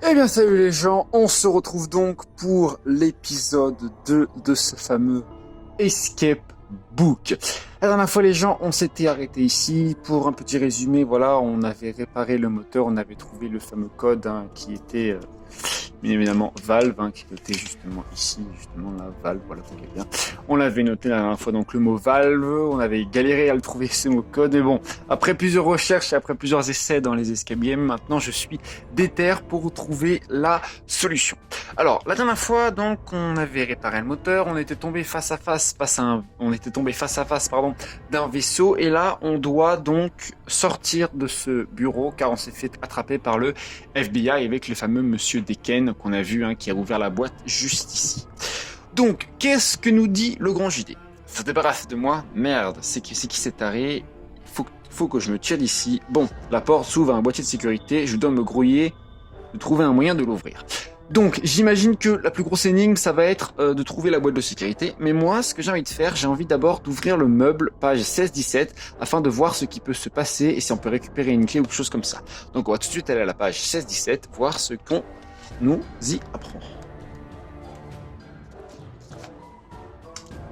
Eh bien salut les gens, on se retrouve donc pour l'épisode 2 de ce fameux Escape Book. La dernière fois les gens, on s'était arrêté ici pour un petit résumé. Voilà, on avait réparé le moteur, on avait trouvé le fameux code qui était bien évidemment Valve, qui était justement ici, justement la Valve, voilà, vous voyez bien. On l'avait noté la dernière fois, donc le mot Valve, on avait galéré à le trouver ce mot code, mais bon, après plusieurs recherches et après plusieurs essais dans les escape games, maintenant je suis déter pour trouver la solution. Alors, la dernière fois, donc, on avait réparé le moteur, on était tombé face à face, pardon, d'un vaisseau, et là, on doit donc sortir de ce bureau, car on s'est fait attraper par le FBI avec le fameux monsieur Deken qu'on a vu, qui a ouvert la boîte juste ici. Donc, qu'est-ce que nous dit le grand JD? Ça débarrasse de moi, merde, c'est qui s'est taré, faut que je me tire d'ici. Bon, la porte s'ouvre à un boîtier de sécurité, je dois me grouiller de trouver un moyen de l'ouvrir. Donc, j'imagine que la plus grosse énigme, ça va être de trouver la boîte de sécurité. Mais moi, ce que j'ai envie de faire, j'ai envie d'abord d'ouvrir le meuble, page 16-17, afin de voir ce qui peut se passer et si on peut récupérer une clé ou quelque chose comme ça. Donc, on va tout de suite aller à la page 16-17, voir ce qu'on nous y apprend.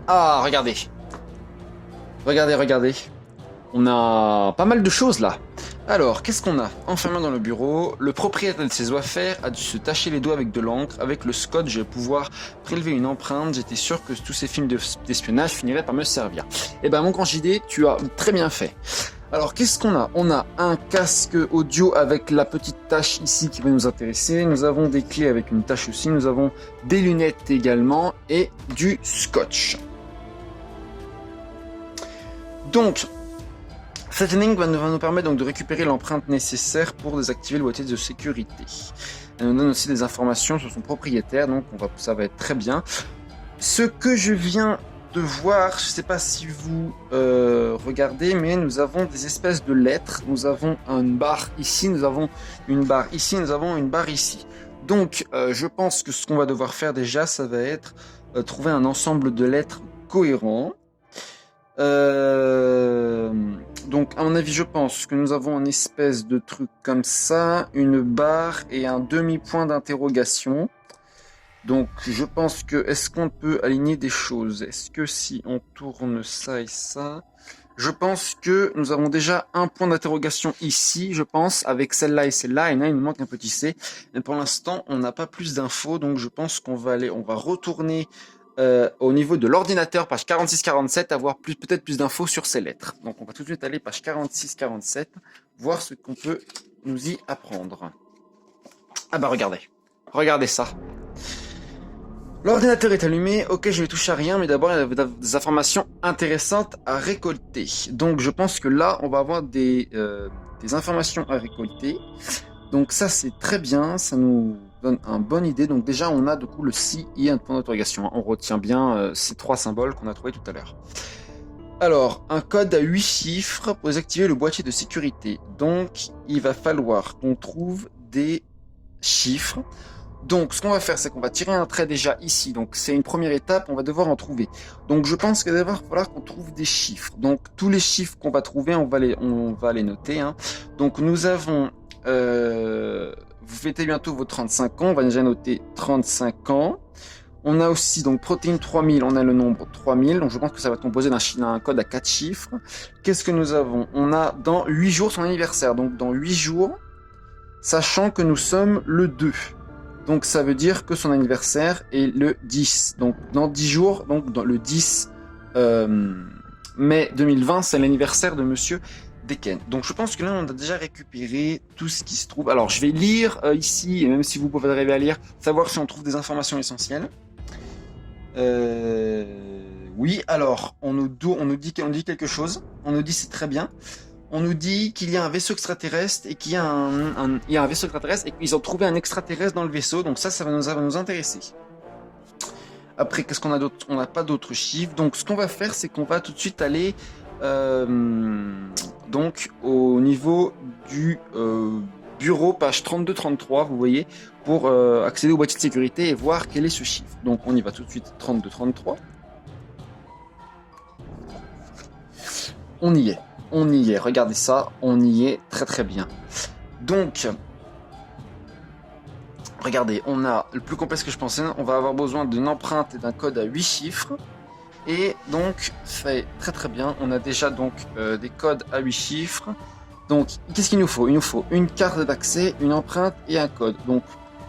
Ah, regardez. Regardez. On a pas mal de choses là. Alors, qu'est-ce qu'on a? Enfermé dans le bureau, le propriétaire de ses affaires a dû se tacher les doigts avec de l'encre. Avec le scotch, je vais pouvoir prélever une empreinte. J'étais sûr que tous ces films d'espionnage finiraient par me servir. Eh ben, mon grand JD, tu as très bien fait. Alors, qu'est-ce qu'on a? On a un casque audio avec la petite tache ici qui va nous intéresser. Nous avons des clés avec une tache aussi. Nous avons des lunettes également et du scotch. Donc, cette énigme va nous permettre donc de récupérer l'empreinte nécessaire pour désactiver le boîtier de sécurité. Elle nous donne aussi des informations sur son propriétaire, donc ça va être très bien. Ce que je viens de voir, je ne sais pas si vous regardez, mais nous avons des espèces de lettres. Nous avons une barre ici, nous avons une barre ici, nous avons une barre ici. Donc, je pense que ce qu'on va devoir faire déjà, ça va être trouver un ensemble de lettres cohérent. Donc à mon avis je pense que nous avons une espèce de truc comme ça, une barre et un demi-point d'interrogation. Donc je pense que est-ce qu'on peut aligner des choses? Est-ce que si on tourne ça et ça, je pense que nous avons déjà un point d'interrogation ici, je pense, avec celle-là et celle-là, et là il nous manque un petit C. Mais pour l'instant on n'a pas plus d'infos, donc je pense qu'on va retourner au niveau de l'ordinateur, page 46-47, avoir peut-être plus d'infos sur ces lettres. Donc on va tout de suite aller page 46-47, voir ce qu'on peut nous y apprendre. Ah bah regardez ça. L'ordinateur est allumé, ok je vais toucher à rien, mais d'abord il y a des informations intéressantes à récolter. Donc je pense que là on va avoir des informations à récolter. Donc ça c'est très bien, ça nous donne une bonne idée. Donc déjà on a du coup le si et un point d'interrogation. On retient bien ces trois symboles qu'on a trouvés tout à l'heure. Alors, un code à 8 chiffres pour désactiver le boîtier de sécurité. Donc il va falloir qu'on trouve des chiffres. Donc ce qu'on va faire c'est qu'on va tirer un trait déjà ici. Donc c'est une première étape, on va devoir en trouver. Donc je pense qu'il va falloir qu'on trouve des chiffres. Donc tous les chiffres qu'on va trouver, on va les noter. Donc nous avons... vous fêtez bientôt vos 35 ans, on va déjà noter 35 ans. On a aussi donc protéines 3000, on a le nombre 3000, donc je pense que ça va être composé d'un code à 4 chiffres. Qu'est-ce que nous avons? On a dans 8 jours son anniversaire, donc dans 8 jours, sachant que nous sommes le 2. Donc ça veut dire que son anniversaire est le 10. Donc dans 10 jours, donc dans le 10 mai 2020, c'est l'anniversaire de monsieur Deken. Donc je pense que là on a déjà récupéré tout ce qui se trouve. Alors je vais lire ici, et même si vous pouvez arriver à lire, savoir si on trouve des informations essentielles. Oui, alors on nous dit quelque chose. On nous dit c'est très bien. On nous dit qu'il y a un vaisseau extraterrestre et qu'il y a un vaisseau extraterrestre et qu'ils ont trouvé un extraterrestre dans le vaisseau. Donc ça va nous intéresser. Après, qu'est-ce qu'on a d'autre? On n'a pas d'autres chiffres. Donc ce qu'on va faire, c'est qu'on va tout de suite aller donc au niveau du bureau, page 32-33, vous voyez, pour accéder au boîtier de sécurité et voir quel est ce chiffre. Donc on y va tout de suite, 32-33. On y est, regardez ça, on y est très très bien. Donc, regardez, on a le plus complexe que je pensais, on va avoir besoin d'une empreinte et d'un code à 8 chiffres. Et donc, c'est très très bien, on a déjà donc des codes à 8 chiffres. Donc, qu'est-ce qu'il nous faut? Il nous faut une carte d'accès, une empreinte et un code. Donc,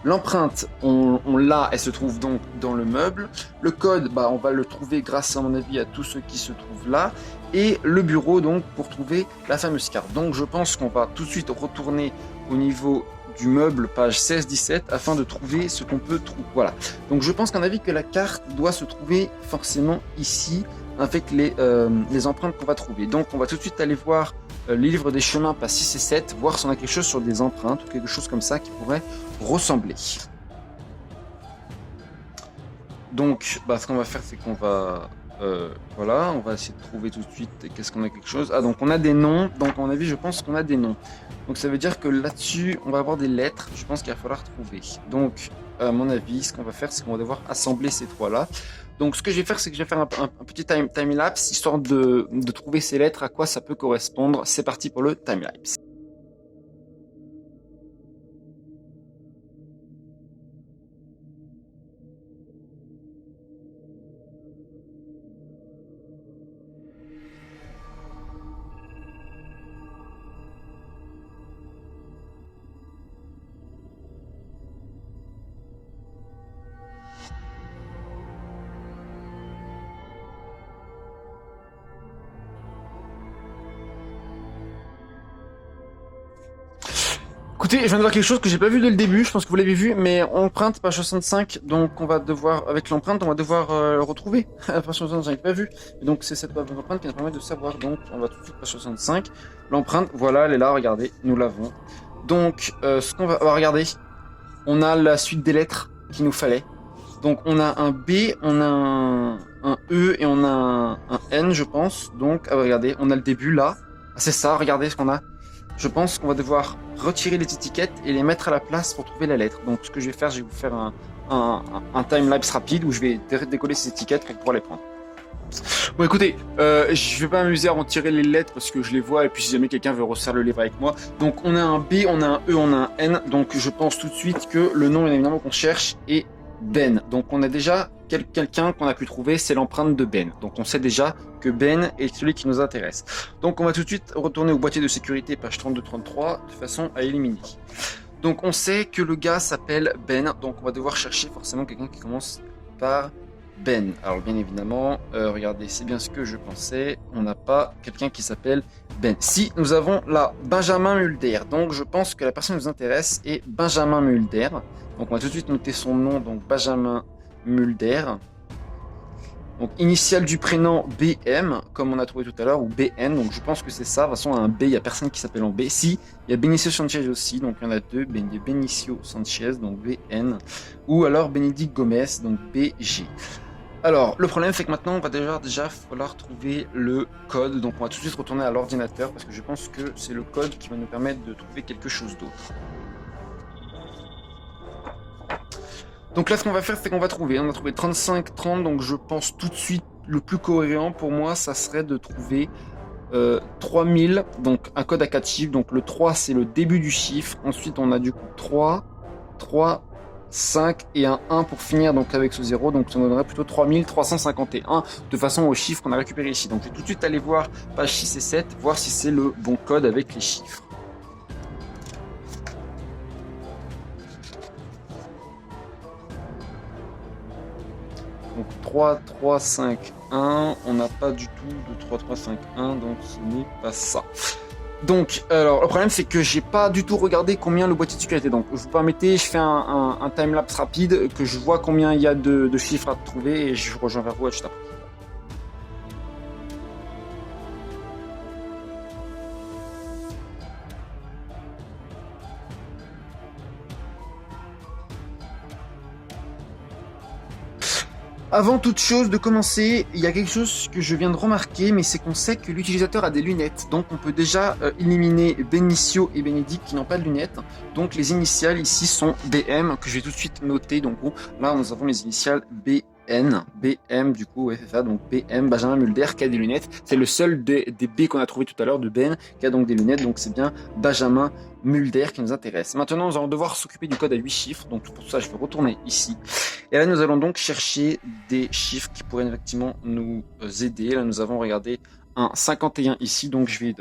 l'empreinte, on l'a, elle se trouve donc dans le meuble. Le code, bah, on va le trouver grâce à mon avis à tous ceux qui se trouvent là. Et le bureau, donc, pour trouver la fameuse carte. Donc, je pense qu'on va tout de suite retourner au niveau du meuble, page 16-17, afin de trouver ce qu'on peut trouver. Voilà. Donc, je pense qu'à mon avis que la carte doit se trouver forcément ici, avec les empreintes qu'on va trouver. Donc, on va tout de suite aller voir les livres des chemins, pas 6 et 7, voir si on a quelque chose sur des empreintes ou quelque chose comme ça qui pourrait ressembler. Donc, bah, ce qu'on va faire, c'est qu'on va... voilà, on va essayer de trouver tout de suite qu'est-ce qu'on a quelque chose. Ah, donc on a des noms, donc à mon avis, je pense qu'on a des noms. Donc ça veut dire que là-dessus, on va avoir des lettres, je pense qu'il va falloir trouver. Donc, à mon avis, ce qu'on va faire, c'est qu'on va devoir assembler ces trois-là. Donc ce que je vais faire, c'est que je vais faire un petit time-lapse, histoire de trouver ces lettres, à quoi ça peut correspondre. C'est parti pour le time-lapse. Écoutez, je viens de voir quelque chose que j'ai pas vu dès le début, je pense que vous l'avez vu, mais empreinte page 65, donc on va devoir, avec l'empreinte, on va devoir le retrouver. Page 65, pas vu. Et donc c'est cette empreinte qui nous permet de savoir, donc on va tout de suite page 65. L'empreinte, voilà, elle est là, regardez, nous l'avons. Donc ce qu'on va regarder, on a la suite des lettres qu'il nous fallait. Donc on a un B, on a un E et on a un N, je pense. Donc regardez, on a le début là. Ah, c'est ça, regardez ce qu'on a. Je pense qu'on va devoir retirer les étiquettes et les mettre à la place pour trouver la lettre. Donc ce que je vais faire, je vais vous faire un time-lapse rapide où je vais décoller ces étiquettes pour pouvoir les prendre. Bon écoutez, je vais pas m'amuser à retirer les lettres parce que je les vois et puis si jamais quelqu'un veut resserrer le livre avec moi. Donc on a un B, on a un E, on a un N. Donc je pense tout de suite que le nom évidemment qu'on cherche est Ben. Donc on a déjà quelqu'un qu'on a pu trouver, c'est l'empreinte de Ben. Donc on sait déjà que Ben est celui qui nous intéresse. Donc on va tout de suite retourner au boîtier de sécurité, page 32-33, de façon à éliminer. Donc on sait que le gars s'appelle Ben, donc on va devoir chercher forcément quelqu'un qui commence par Ben. Alors bien évidemment, regardez, c'est bien ce que je pensais, on n'a pas quelqu'un qui s'appelle Ben. Si, nous avons là Benjamin Mulder, donc je pense que la personne qui nous intéresse est Benjamin Mulder. Donc on va tout de suite noter son nom, donc Benjamin Mulder. Donc initial du prénom BM, comme on a trouvé tout à l'heure, ou BN, donc je pense que c'est ça. De toute façon, un B, il n'y a personne qui s'appelle en B. Si, il y a Benicio Sanchez aussi, donc il y en a deux, il y a Benicio Sanchez, donc BN, ou alors Benedict Gomez, donc BG. Alors, le problème, c'est que maintenant, on va déjà falloir trouver le code, donc on va tout de suite retourner à l'ordinateur, parce que je pense que c'est le code qui va nous permettre de trouver quelque chose d'autre. Donc là, ce qu'on va faire, c'est qu'on va trouver. On a trouvé 35-30, donc je pense tout de suite le plus cohérent pour moi, ça serait de trouver 3000, donc un code à 4 chiffres. Donc le 3, c'est le début du chiffre. Ensuite, on a du coup 3, 5 et un 1 pour finir donc avec ce 0. Donc ça nous donnerait plutôt 3351 de façon aux chiffres qu'on a récupérés ici. Donc je vais tout de suite aller voir page 6 et 7, voir si c'est le bon code avec les chiffres. Donc 3, 3, 5, 1, on n'a pas du tout de 3, 3, 5, 1, donc ce n'est pas ça. Donc, alors, le problème c'est que j'ai pas du tout regardé combien le boîtier de sécurité. Donc, vous permettez, je fais un time-lapse rapide, que je vois combien il y a de chiffres à trouver et je rejoins vers vous juste après. Avant toute chose de commencer, il y a quelque chose que je viens de remarquer, mais c'est qu'on sait que l'utilisateur a des lunettes. Donc on peut déjà éliminer Benicio et Bénédicte qui n'ont pas de lunettes. Donc les initiales ici sont BM, que je vais tout de suite noter. Donc là nous avons les initiales BM du coup, ouais, c'est ça, donc BM, Benjamin Mulder qui a des lunettes. C'est le seul des B qu'on a trouvé tout à l'heure, de Ben, qui a donc des lunettes. Donc c'est bien Benjamin Mulder qui nous intéresse. Maintenant nous allons devoir s'occuper du code à 8 chiffres. Donc pour ça je vais retourner ici. Et là, nous allons donc chercher des chiffres qui pourraient effectivement nous aider. Là, nous avons regardé un 51 ici, donc je vais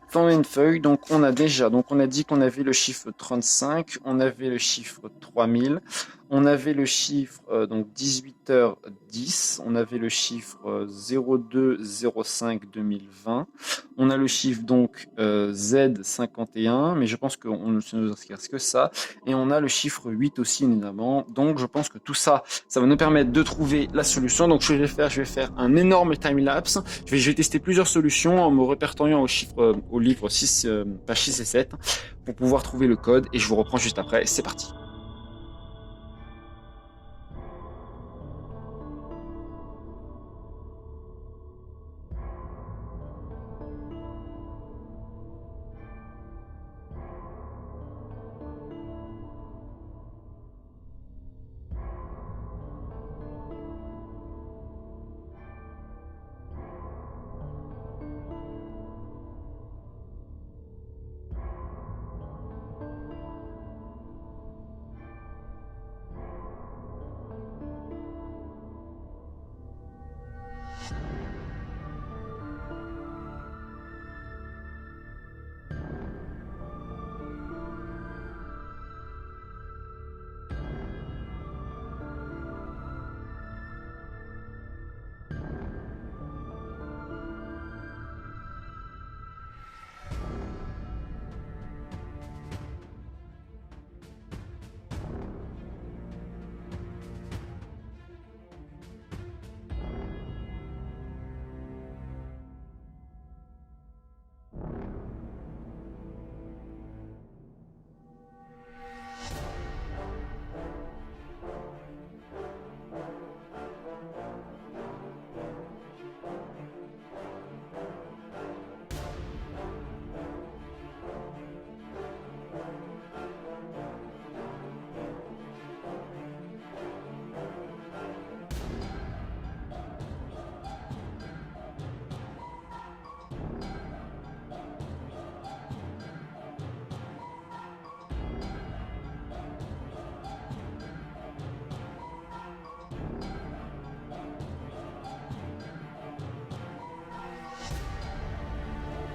prendre une feuille. Donc on a dit qu'on avait le chiffre 35, on avait le chiffre 3000, on avait le chiffre donc 18h10, on avait le chiffre 0205-2020, on a le chiffre donc Z51, mais je pense qu'on ne nous inscrit que ça, et on a le chiffre 8 aussi évidemment. Donc je pense que tout ça, ça va nous permettre de trouver la solution. Donc je vais faire un énorme time-lapse. Je vais tester plusieurs solutions en me répertoriant au livre 6, page 6 et 7 pour pouvoir trouver le code, et je vous reprends juste après. C'est parti.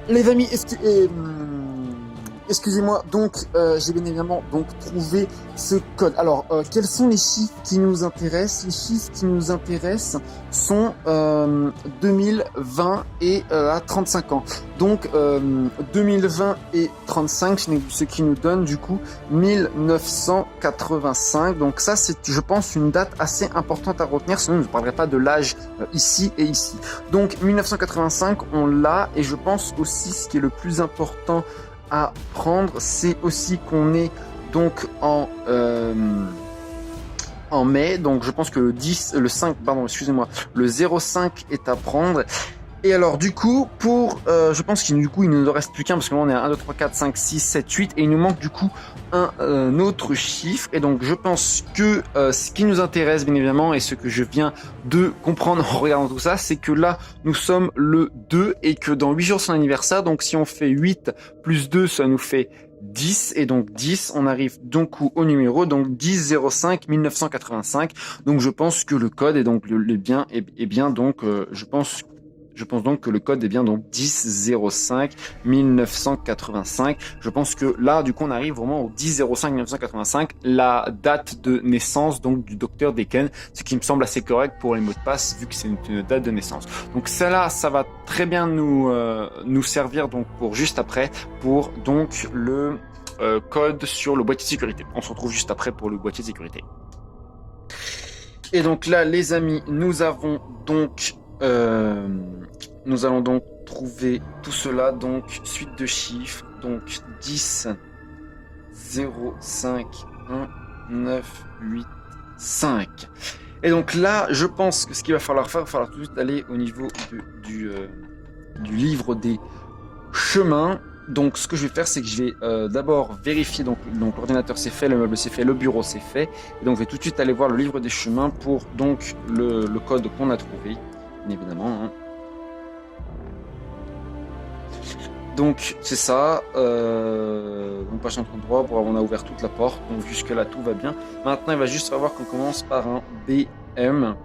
Les amis, excusez-moi, donc j'ai bien évidemment donc trouvé ce code. Alors, quels sont les chiffres qui nous intéressent? Les chiffres qui nous intéressent sont 2020 et à 35 ans. Donc 2020 et 35, ce qui nous donne du coup 1985. Donc ça, c'est, je pense, une date assez importante à retenir, sinon je ne parlerai pas de l'âge ici et ici. Donc 1985, on l'a, et je pense aussi ce qui est le plus important à prendre, c'est aussi qu'on est donc en mai, donc je pense que le 05 est à prendre. Et alors du coup, je pense qu'il il ne nous reste plus qu'un, parce que là on est à 1, 2, 3, 4, 5, 6, 7, 8, et il nous manque du coup un autre chiffre. Et donc je pense que ce qui nous intéresse bien évidemment, et ce que je viens de comprendre en regardant tout ça, c'est que là nous sommes le 2, et que dans 8 jours c'est son anniversaire. Donc si on fait 8 plus 2, ça nous fait 10, et donc 10, on arrive donc au numéro, donc 10-05 1985. Donc je pense que le code est donc est bien donc je pense donc que le code est bien donc 10-05 1985. Je pense que là, du coup, on arrive vraiment au 10-05 1985, la date de naissance donc du docteur Decken, ce qui me semble assez correct pour les mots de passe vu que c'est une date de naissance. Donc ça va très bien nous servir donc pour juste après pour donc le code sur le boîtier de sécurité. On se retrouve juste après pour le boîtier de sécurité. Et donc là, les amis, nous allons donc trouver tout cela, donc suite de chiffres, donc 10 0 5 1 9 8 5. Et donc là, je pense que ce qu'il va falloir faire, il va falloir tout de suite aller au niveau du livre des chemins. Donc ce que je vais faire, c'est que je vais d'abord vérifier, donc l'ordinateur c'est fait, le meuble c'est fait, le bureau c'est fait. Et donc je vais tout de suite aller voir le livre des chemins pour donc le code qu'on a trouvé, bien évidemment. Hein. Donc c'est ça, donc page 133, on a ouvert toute la porte, donc jusque là tout va bien. Maintenant il va juste falloir qu'on commence par un BM.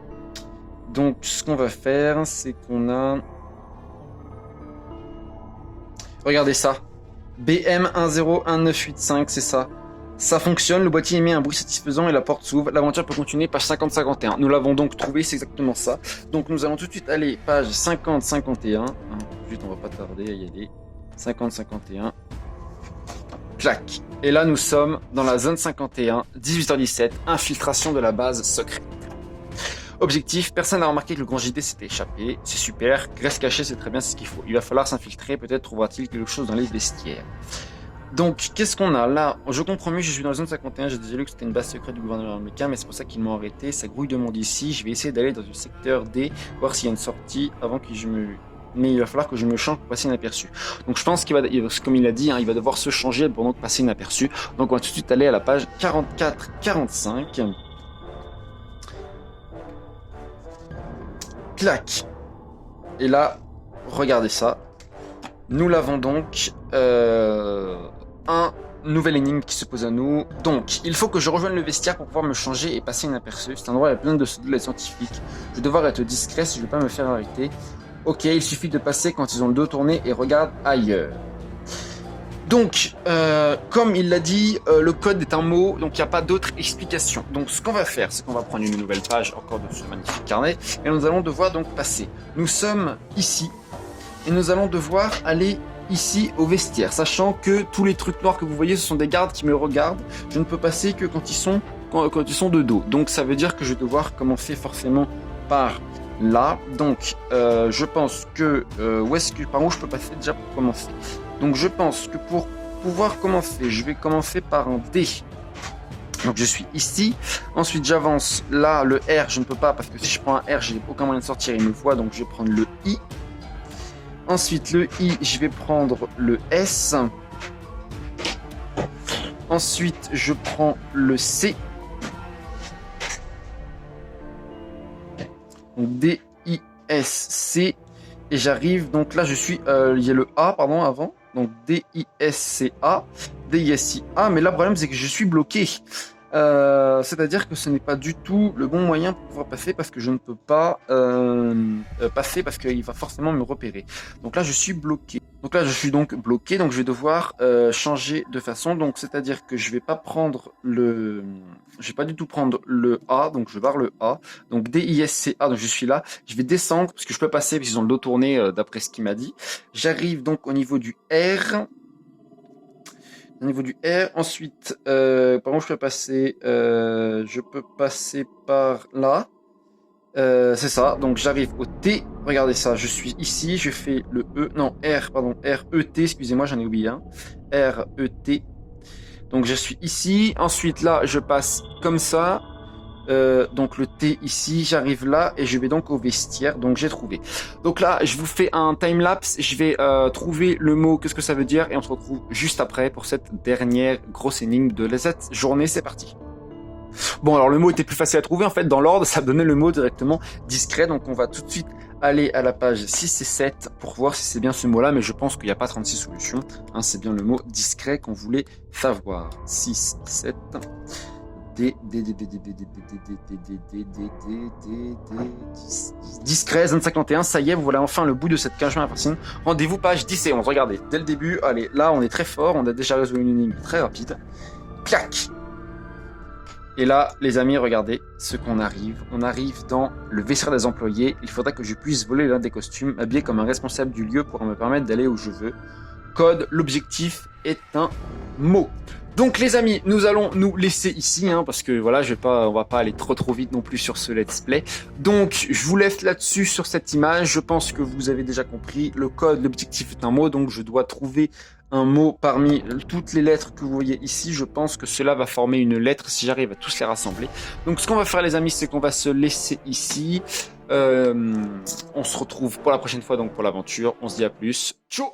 Donc ce qu'on va faire, c'est qu'on a... Regardez ça, BM 101985, c'est ça. Ça fonctionne, le boîtier émet un bruit satisfaisant et la porte s'ouvre. L'aventure peut continuer, page 50-51. Nous l'avons donc trouvé, c'est exactement ça. Donc nous allons tout de suite aller page 50-51. Tout de suite, on va pas tarder à y aller. 50-51. Clac. Et là, nous sommes dans la zone 51, 18h17, infiltration de la base secrète. Objectif, personne n'a remarqué que le grand JD s'était échappé. C'est super, reste caché, c'est très bien, c'est ce qu'il faut. Il va falloir s'infiltrer, peut-être trouvera-t-il quelque chose dans les vestiaires. Donc, qu'est-ce qu'on a là? Je comprends mieux, je suis dans la zone 51, j'ai déjà lu que c'était une base secrète du gouvernement américain, mais c'est pour ça qu'ils m'ont arrêté. Ça grouille de monde ici, je vais essayer d'aller dans le secteur D, voir s'il y a une sortie avant que je me... Mais il va falloir que je me change pour passer inaperçu. Donc je pense qu'il va, comme il a dit, hein, il va devoir se changer pour donc passer inaperçu. Donc on va tout de suite aller à la page 44-45. Clac. Et là, regardez ça. Nous l'avons donc un nouvel énigme qui se pose à nous. Donc, il faut que je rejoigne le vestiaire pour pouvoir me changer et passer inaperçu. Cet endroit est plein de scientifiques. Je vais devoir être discret si je ne veux pas me faire arrêter. Ok, il suffit de passer quand ils ont le dos tourné et regardent ailleurs. Donc, comme il l'a dit, le code est un mot, donc il n'y a pas d'autre explication. Donc ce qu'on va faire, c'est qu'on va prendre une nouvelle page encore de ce magnifique carnet, et nous allons devoir donc passer. Nous sommes ici, et nous allons devoir aller ici au vestiaire, sachant que tous les trucs noirs que vous voyez, ce sont des gardes qui me regardent. Je ne peux passer que quand ils sont de dos. Donc ça veut dire que je vais devoir commencer forcément par... là, donc je pense que par où je peux passer déjà pour commencer. Donc je pense que pour pouvoir commencer, je vais commencer par un D. Donc je suis ici, ensuite j'avance là, le R je ne peux pas parce que si je prends un R, j'ai aucun moyen de sortir, il me voit, donc je vais prendre le I. Ensuite le I, je vais prendre le S. Ensuite je prends le C. D, I, S, C, et j'arrive, donc là je suis, il y a le A, pardon, avant, donc D, I, S, C, A, D, I, S, I, A, mais là le problème c'est que je suis bloqué, c'est-à-dire que ce n'est pas du tout le bon moyen pour pouvoir passer, parce que je ne peux pas passer, parce qu'il va forcément me repérer, donc là je suis bloqué. Donc là, je suis donc bloqué, donc je vais devoir changer de façon. Donc, c'est-à-dire que je vais pas prendre je vais pas du tout prendre le A, donc je vais voir le A. Donc D-I-S-C-A, donc je suis là. Je vais descendre, parce que je peux passer, parce qu'ils ont le dos tourné, d'après ce qu'il m'a dit. J'arrive donc au niveau du R. Au niveau du R, ensuite, par où je peux passer? Je peux passer par là. C'est ça, donc j'arrive au T, regardez ça, je suis ici, je fais le E, non R, pardon, R-E-T, excusez-moi, j'en ai oublié un, R-E-T, donc je suis ici, ensuite là, je passe comme ça, donc le T ici, j'arrive là, et je vais donc au vestiaire, donc j'ai trouvé. Donc là, je vous fais un time-lapse, je vais trouver le mot, qu'est-ce que ça veut dire, et on se retrouve juste après pour cette dernière grosse énigme de cette journée, c'est parti. Bon, alors le mot était plus facile à trouver, en fait, dans l'ordre, ça donnait le mot directement discret, donc on va tout de suite aller à la page 6 et 7 pour voir si c'est bien ce mot-là, mais je pense qu'il n'y a pas 36 solutions, hein, c'est bien le mot discret qu'on voulait savoir. 6, 7, discret, zone 51, ça y est, vous voilà enfin le bout de cette cage à fascine. Rendez-vous page 10 et 11, regardez, dès le début, allez, là on est très fort, on a déjà résolu une énigme très rapide. Clac! Et là, les amis, regardez ce qu'on arrive. On arrive dans le vestiaire des employés. Il faudra que je puisse voler l'un des costumes, m'habiller comme un responsable du lieu pour me permettre d'aller où je veux. Code, l'objectif est un mot. Donc les amis, nous allons nous laisser ici, hein, parce que voilà, on va pas aller trop vite non plus sur ce let's play. Donc je vous laisse là-dessus sur cette image. Je pense que vous avez déjà compris. Le code, l'objectif est un mot, donc je dois trouver un mot parmi toutes les lettres que vous voyez ici. Je pense que cela va former une lettre si j'arrive à tous les rassembler. Donc ce qu'on va faire les amis, c'est qu'on va se laisser ici. On se retrouve pour la prochaine fois donc pour l'aventure. On se dit à plus. Ciao.